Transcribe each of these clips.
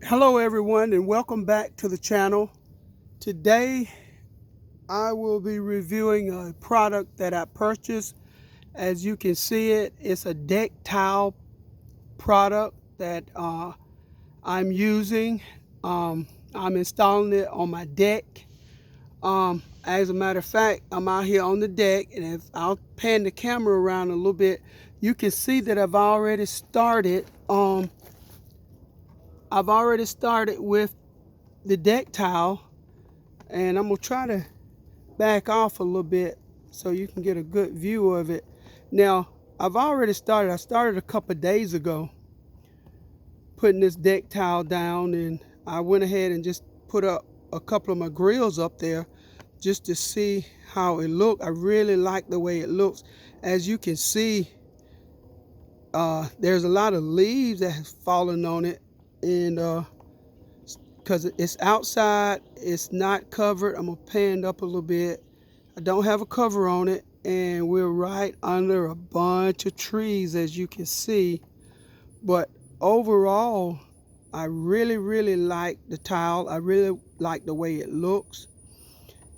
Hello everyone and welcome back to the channel. Today I will be reviewing a product that I purchased. As you can see it's a deck tile product that I'm using. I'm installing it on my deck. As a matter of fact, I'm out here on the deck, and if I'll pan the camera around a little bit, you can see that I've already started with the deck tile, and I'm gonna try to back off a little bit so you can get a good view of it. Now, I've already started. I started a couple of days ago putting this deck tile down, and I went ahead and just put up a couple of my grills up there just to see how it looked. I really like the way it looks. As you can see, there's a lot of leaves that has fallen on it, and because it's outside, it's not covered. I'm gonna pan it up a little bit. I don't have a cover on it, and we're right under a bunch of trees, as you can see. But overall, I really like the tile. I really like the way it looks.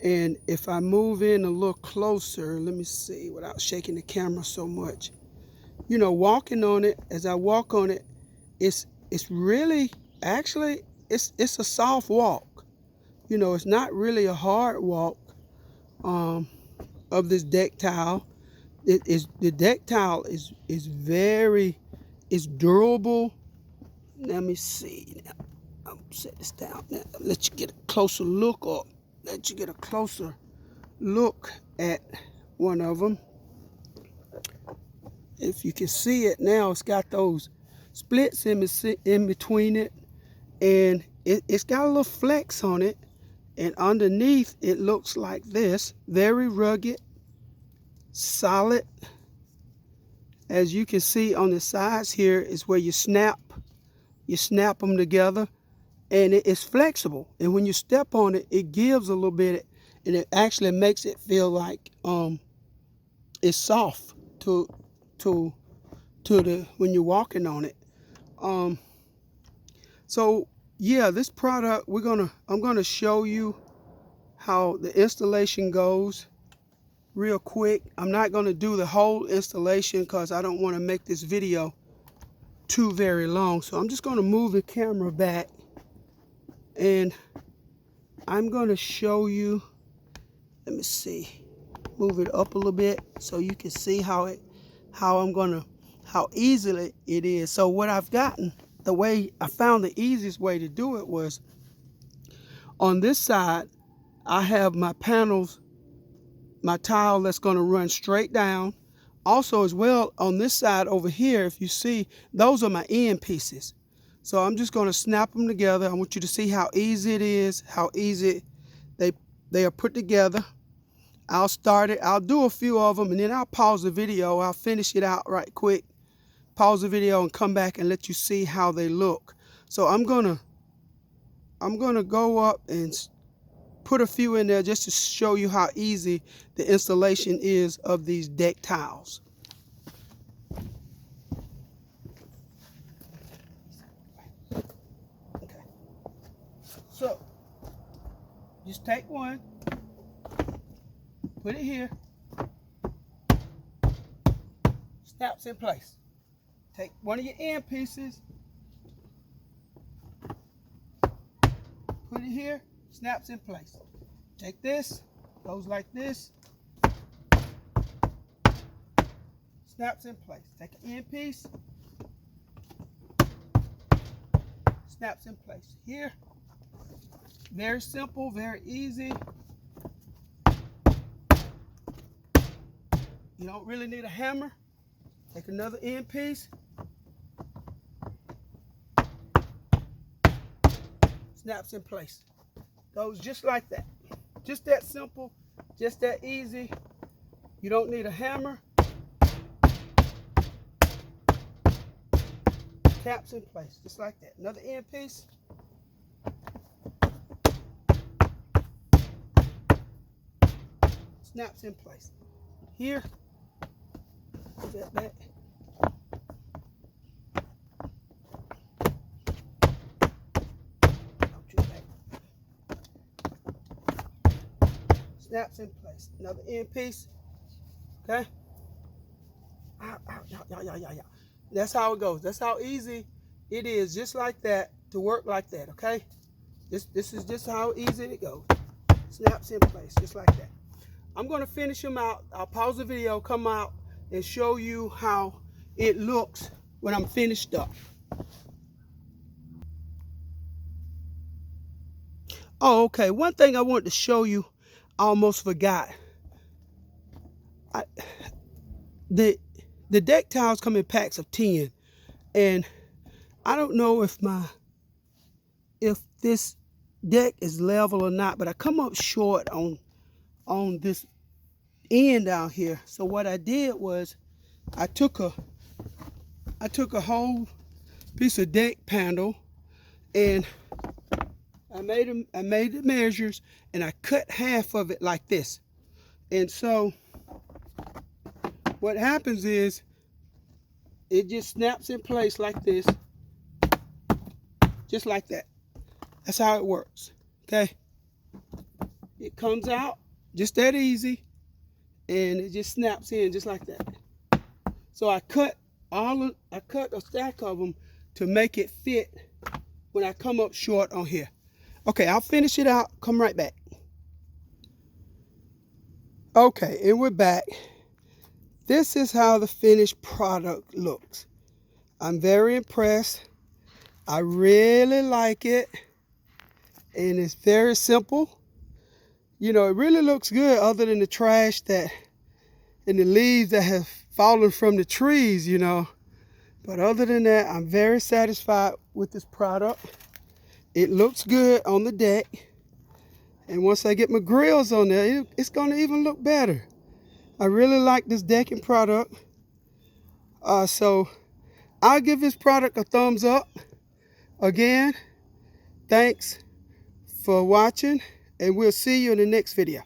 And if I move in a little closer, let me see without shaking the camera so much. You know, walking on it, as I walk on it, it's really, actually, it's a soft walk. You know, it's not really a hard walk of this deck tile. The deck tile is very, it's durable. Let me see. Now, I'll set this down. Now, let you get a closer look, or let you get a closer look at one of them. If you can see it now, it's got those splits in between it, and it's got a little flex on it, and underneath it looks like this. Very rugged, solid. As you can see on the sides here is where you snap them together, and it's flexible, and when you step on it, it gives a little bit, and it actually makes it feel like it's soft to the when you're walking on it. So yeah, this product, I'm gonna show you how the installation goes real quick. I'm not gonna do the whole installation because I don't want to make this video too very long. So I'm just gonna move the camera back, and I'm gonna show you. Let me see, move it up a little bit so you can see how easily it is. So what I've gotten, the way I found the easiest way to do it was on this side. I have my panels, my tile that's going to run straight down. Also, as well, on this side over here, if you see, those are my end pieces. So I'm just going to snap them together. I want you to see how easy it is, how easy they are put together. I'll start it. I'll do a few of them, and then I'll pause the video. I'll finish it out right quick. Pause the video and come back and let you see how they look. So I'm gonna go up and put a few in there just to show you how easy the installation is of these deck tiles. Okay. So just take one, put it here, snaps in place. Take one of your end pieces, put it here, snaps in place. Take this, goes like this, snaps in place. Take an end piece, snaps in place. Here, very simple, very easy. You don't really need a hammer. Take another end piece, snaps in place. Goes just like that. Just that simple, just that easy. You don't need a hammer. Taps in place, just like that. Another end piece. Snaps in place. Here, step back. snaps in place. Another end piece, okay? That's how it goes. That's how easy it is, just like that, to work like that, okay? This is just how easy it goes. Snaps in place, just like that. I'm gonna finish them out. I'll pause the video, come out, and show you how it looks when I'm finished up. Oh, okay. One thing I wanted to show you, I almost forgot. The deck tiles come in packs of 10, and I don't know if this deck is level or not, but I come up short on this end down here. So what I did was I took a whole piece of deck panel, and I made the measures, and I cut half of it like this. And so what happens is it just snaps in place like this, just like that. That's how it works, okay? It comes out just that easy, and it just snaps in just like that. So I cut a stack of them to make it fit when I come up short on here. Okay, I'll finish it out, come right back. Okay, and we're back. This is how the finished product looks. I'm very impressed. I really like it. And it's very simple. You know, it really looks good other than the trash and the leaves that have fallen from the trees, you know. But other than that, I'm very satisfied with this product. It looks good on the deck. And once I get my grills on there, it's gonna even look better. I really like this decking product. So I'll give this product a thumbs up. Again, thanks for watching, and we'll see you in the next video.